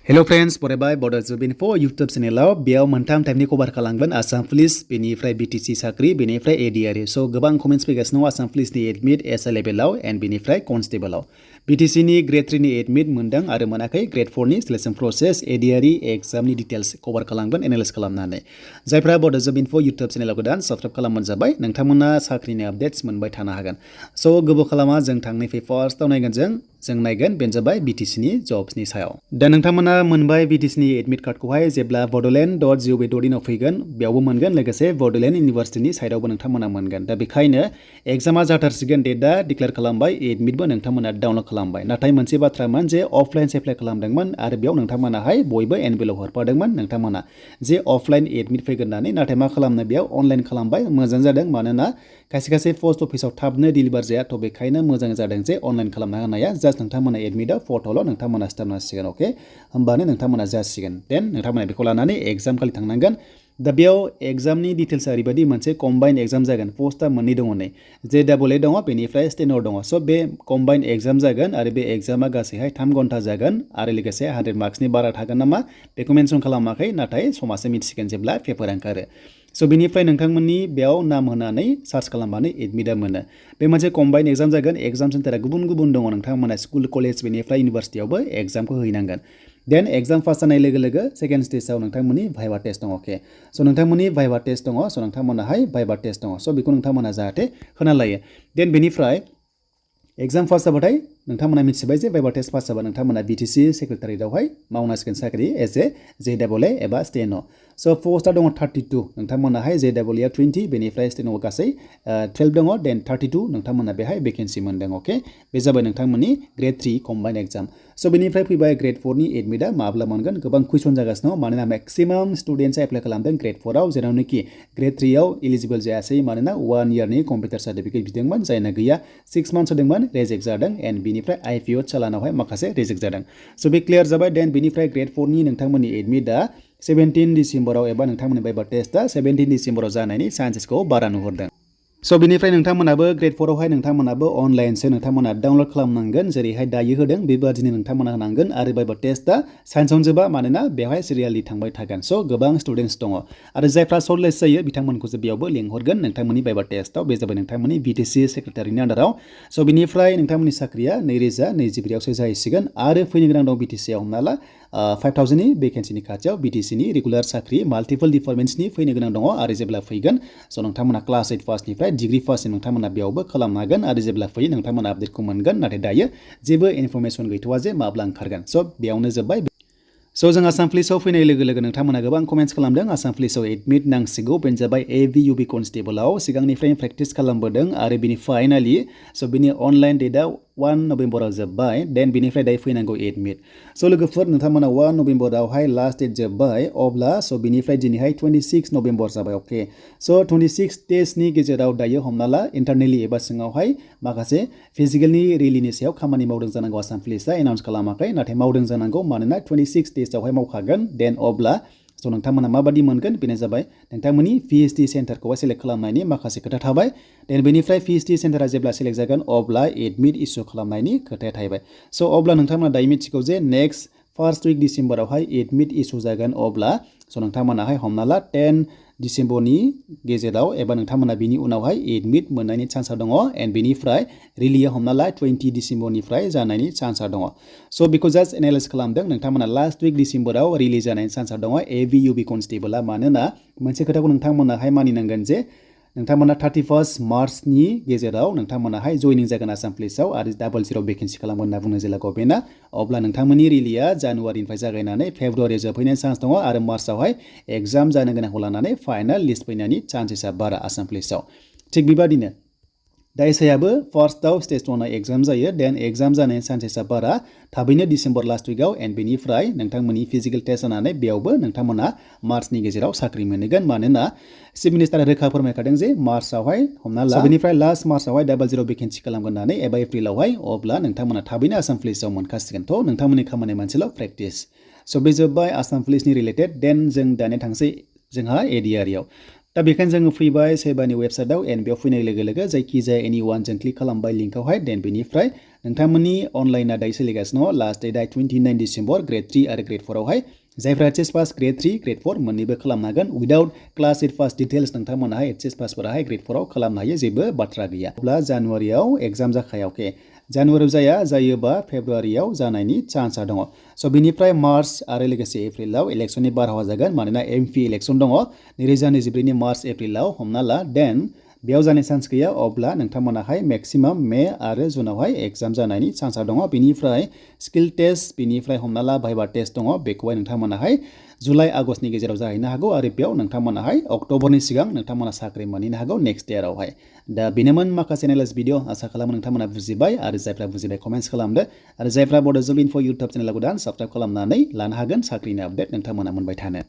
Hello friends, बरायबाय Bodo 2.0 YouTube चेनेलाव बेयाव मोनथाम टाइपनि कभार खालामगोन आसाम पुलिस बेनिफ्राय BTC साख्रि बेनिफ्राय ADRE स' गोबां कमेन्ट्स फैगासिनो दं आसाम पुलिसनि एडमिट एसए लेभेलाव एन्ड बेनिफ्राय कनस्टेबलाव BTC नि ग्रेड 3 नि एडमिट मोनदों आरो मोनाखै ग्रेड 4 नि सिलेक्शन प्रसेस ADRE एग्जामनि डिटेल्स कभार खालामगोन एनालाइज खालामनानै जायफ्रा Bodo 2.0 YouTube चेनेलाव गोदान साबस्क्राइब खालामबानो जाबाय नोंथांमोना साख्रिनि आपडेट्स मोनबाय थानो हागोन स' गोबाव खालामा जों थांनायनिफ्राय फार्स्टआव नायगोन जों नायगोन बेनो जाबाय BTC नि जब्सनि सायाव दा नोंथांमोना मोनबाय BTC नि एडमिट कार्डखौहाय जेब्ला bodoland.gov.in आव फैगोन बेयावबो मोनगोन लोगोसे बड'लेण्ड इउनिभारसिटिनि साइडआवबो नोंथांमोना मोनगोन दा बेखायनो एग्जामा जाथारसिगोन डेटआ डिक्लेयार खालामबाय एडमिटबो नोंथांमोना डाउनलड खालामबाय नाथाय मोनसे बाथ्रामोन जे अफलाइन एप्लाइ खालामदोंमोन आरो बेयाव नोंथांमोनाहाय बयबो एनभेलप हरफादोंमोन नोंथांमोना जे अफलाइन एडमिट फैगोन होननानै नाथाय मा खालामनो बेयाव अनलाइन खालामबाय मोजां जादों मानोना खायसे पोस्ट अफिसाव थाबनो डिलिभार जाया थ' बेखायनो मोजां जादों जे अनलाइन खालामना होनाया जास्ट नोंथांमोना एडमिटआव फट'ल' नोंथांमोना सिथाबनांसिगोन अके होमबानो नोंथांमोना जासिगोन देन नोंथांमोना बेखौ लानानै एग्जाम खालि थांनांगोन दा बेयाव एग्जामनि डिटेल्स ओरैबायदि मोनसे कम्बाइन एग्जाम जागोन पस्टआ मोननै दङ नै JEE दङ बेनिफ्राय स्टेनर दङ स' बे कम्बाइन एग्जाम जागोन आरो बे एग्जामा गासैहाय 3 घन्टा जागोन आरो लोगोसे 100 मार्क्सनि बारा थागोन नामा बेखौ मेनसन खालामाखै नाथाय समासो मिथिसिगोन जेब्ला पेपार ओंखारो स' बेनिफ्राय नोंथांमोननि बेयाव नाम होनानै सार्च खालामबानो एडमिटआ मोनो बे मोनसे कम्बाइन एग्जाम जागोन एग्जाम सेन्टारा गुबुन गुबुन दङ नोंथांमोना स्कुल कलेज बेनिफ्राय इउनिभारसिटियावबो एग्जामखौ हैनांगोन देन एग्जाम पास जानाय लोगो लोगो सेकेन्ड स्टेजआव नोंथांमोननि भाइभा टेस्ट दङ अके स' नोंथांमोननि भाइभा टेस्ट दङ स' नोंथांमोनाहाय भाइभा टेस्ट दङ स' बेखौ नोंथांमोना जाहाथे होना लायो देन बेनिफ्राय एग्जाम पास जाबाथाय नोंथांमोना मिथिबाय जे भाइभा टेस्ट पास जाबा नोंथांमोना BTC सेक्रेटारिएटआवहाय मावनांसिगोन साख्रि एज ए JEE एबा स्टेन' स' पस्टआ दङ 32 नोंथांमोनाहाय JEE 20 बेनिफ्राय स्टेन'आव गासै 12 दङ देन 32 नोंथांमोना बेहाय भेकेन्सि मोनदों अके बे जाबाय नोंथांमोननि ग्रेड 3 कम्बाइन एग्जाम स' बेनिफ्राय फैबाय ग्रेड 4 नि एडमिटआ माब्ला मोनगोन गोबां कुइसन जागासिनो दं मानोना मेक्सिमाम स्टुडेन्टसा एप्लाइ खालामदों ग्रेड 4 आव जेरावनोखि ग्रेड 3 आव इलिजिबल जायासै मानोना 1 इयारनि कम्पिउटार सार्टिफिकेट बिदोंमोन जायना गैया 6 मान्थ्स होदोंमोन रेजेक्ट जादों एन्ड बेनिफ्राय IPO चालानावहाय माखासे रेजेक्ट जादों स' बे क्लियार जाबाय देन बेनिफ्राय ग्रेड 4 नि नोंथांमोननि एडमिटआ 17 डिसेम्बराव एबा नोंथांमोननि भाइभा टेस्टआ 17 डिसेम्बराव जानायनि चान्सेसखौ बारा नुहुरदों स' बेनिफ्राय नोंथांमोनाबो ग्रेड 4 आवहाय नोंथांमोनाबो अनलाइनसो नोंथांमोना डाउनलड खालामनांगोन जेरैहाय दायो होदों बेबादिनो नोंथांमोना होनांगोन आरो भाइभा टेस्टआ साइन्सआवनो जोबा मानोना बेवहाय सिरियालि थांबाय थागोन स' गोबां स्टुडेन्टस दङ आरो जायफ्रा सर्टलिस्ट जायो बिथांमोनखौसो बेयावबो लिंहरगोन नोंथांमोननि भाइभा टेस्टआव बे जाबाय नोंथांमोननि BTC सेक्रेटारिनि आन्डाराव स' बेनिफ्राय नोंथांमोननि साख्रिया 2024आवसो जाहैसिगोन आरो फैनो गोनां दं BTC आव हमना ला 5000 नि भेकेन्सिनि खाथियाव BTC नि रेगुलार साख्रि माल्टिपल डिपार्टमेन्ट्सनि फैनो गोनां दङ आरो जेब्ला फैगोन स' नोंथांमोना क्लास 8 पासनिफ्राय डिग्री पाससिम नोंथांमोना बेयावबो खालामनो हागोन आरो जेब्ला फैयो नोंथांमोना आपडेटखौ मोनगोन नाथाय दायो जेबो इनफरमेसन गैथ'वा जे माब्ला ओंखारगोन स' बेयावनो जोब्बाय स' जों आसाम पुलिसाव फैनाय लोगो लोगो नोंथांमोना गोबां कमेन्ट्स खालामदों आसाम पुलिसाव एडमिट नांसिगौ बेनो जाबाय AVUB कनस्टेबलाव सिगांनिफ्रायनो प्रेक्टिस खालामबोदों आरो बिनि फाइनालि स' बिनि अनलाइन डेटआ 1 नभेम्बराव जोब्बाय देन बिनिफ्राय दायो फैनांगौ एडमिट स' लोगोफोर नोंथांमोना 1 नभेम्बरावहाय लास्ट डेट जोब्बाय अब्ला स' बिनिफ्राय दिनैहाय 26 नभेम्बर जाबाय अके स' 26 डेजनि गेजेराव दायो हमना ला इन्टारनेलि एबा सिङावहाय माखासे फिजिकेलनि रेलिनि सायाव खामानि मावदों जानांगौ आसाम पुलिसा एनाउन्स खालामाखै नाथाय मावदों जानांगौ मानोना 26 डेजआवहाय मावखागोन देन अब्ला स' नोंथांमोना माबादि मोनगोन बेनो जाबाय नोंथांमोननि PhD सेन्टारखौहाय सेलेक्ट खालामनायनि माखासे खोथा थाबाय देन बेनिफ्राय PhD सेन्टारा जेब्ला सेलेक्ट जागोन अब्ला एडमिट इस्यु खालामनायनि खोथाया थाहैबाय स' अब्ला नोंथांमोना दायो मिथिगौ जे next first week डिसेम्बरावहाय admit issue जागोन अब्ला स' नोंथांमोनाहाय हमना ला 10 डिसेम्बरनि गेजेराव एबा नोंथांमोना बिनि उनावहाय एडमिट मोननायनि चान्सआ दङ एन्ड बेनिफ्राय रिलिया हमना ला 20 डिसेम्बरनिफ्राय जानायनि चान्सआ दङ स' बेखौ जास्ट एनालाइज खालामदों नोंथांमोना लास्ट उइक डिसेम्बराव रिलिज जानायनि चान्सआ दङ AVUB कनस्टेबला मानोना मोनसे खोथाखौ नोंथांमोनाहाय मानिनांगोन जे नोंथांमोना 31 मार्चनि गेजेराव नोंथांमोनाहाय जयनिं जागोन आसाम पुलिसाव आरो 00 भेकेन्सि खालामगोन होनना बुंनो जेला गभर्नमेन्टआ अब्ला नोंथांमोननि रिलिया जानुवारिनिफ्राय जागायनानै फेब्रुवारियाव जोबहैनायनि चान्स दङ आरो मार्चआवहाय एग्जाम जानो गोनांखौ लानानै फाइनाल लिस्ट फैनायनि चान्सेसा बारा आसाम पुलिसाव थिग बेबादिनो दाइसायाबो फार्स्टआव स्टेज 1 एग्जाम जायो देन एग्जाम जानायनि चान्सेसा बारा थाबैनो डिसेम्बर लास्ट उइकआव एन्ड बेनिफ्राय नोंथांमोननि फिजिकेल टेस्ट जानानै बेयावबो नोंथांमोना मार्चनि गेजेराव साख्रि मोनगोन मानोना चिफ मिनिस्टारा रोखा फोरमायखादों जे मार्चआवहाय हमना ला बेनिफ्राय लास्ट मार्चआवहाय 00 भेकेन्सि खालामगोन होननानै एबा एप्रिलावहाय अब्ला नोंथांमोना थाबैनो आसाम पुलिसाव मोनखासिगोन थ' नोंथांमोननि खामानि मोनसेल' प्रेक्टिस स' बे जोब्बाय आसाम पुलिसनि रिलेटेड देन जों दानिया थांसै जोंहा ADREआव दा बेखायनो जोङो फैबाय सेबानि वेबसाइटआव एन्ड बेयाव फैनाय लोगो लोगो जायखिजाया एनि वान जों क्लिक खालामबाय लिंकआवहाय देन बेनिफ्राय नोंथांमोननि अनलाइना दायो सोलिगासिनो लास्ट डेटआ 29 डिसेम्बर ग्रेड 3 आरो ग्रेड 4 आवहाय जायफ्रा एचएस पास ग्रेड 3 ग्रेड 4 मोननैबो खालामनो हागोन उइदाउट क्लास 8 पास डिटेल्स नोंथांमोनाहाय एचएस पासफोराहाय ग्रेड 4 आव खालामनो हायो जेबो बाथ्रा गैया अब्ला जानुवारियाव एग्जाम जाखाया अके जानुवारियाव जायोबा फेब्रुवारियाव जानायनि चान्सआ दङ स' बिनिफ्राय मार्च आरो लोगोसे एप्रिलाव इलेक्सननि बारहावा जागोन मानोना एमपि इलेक्सन दङ 2024 नि मार्च एप्रिलाव हमना ला देन बेयाव जानाय चान्स गैया अब्ला नोंथांमोनाहाय मेक्सिमाम मे आरो जुनावहाय एग्जाम जानायनि चान्सआ दङ बिनिफ्राय स्किल टेस्ट बिनिफ्राय हमना ला भाइभा टेस्ट दङ बेखौहाय नोंथांमोनाहाय जुलाइ आगस्टनि गेजेराव जाहैनो हागौ आरो बेयाव नोंथांमोनाहाय अक्ट'बरनि सिगां नोंथांमोना साख्रि मोनहैनो हागौ नेक्स्ट इयारावहाय दा बेनोमोन माखासे एनालाइज भिडिअ आसा खालामो नोंथांमोना बुजिबाय आरो जायफ्रा बुजिबाय कमेन्ट्स खालामदो आरो जायफ्रा बड' जब इनफो इउटुब चेनेलखौ दा साबस्क्राइब खालामनानै लानो हागोन साख्रिनि आपडेट नोंथांमोना मोनबाय थानो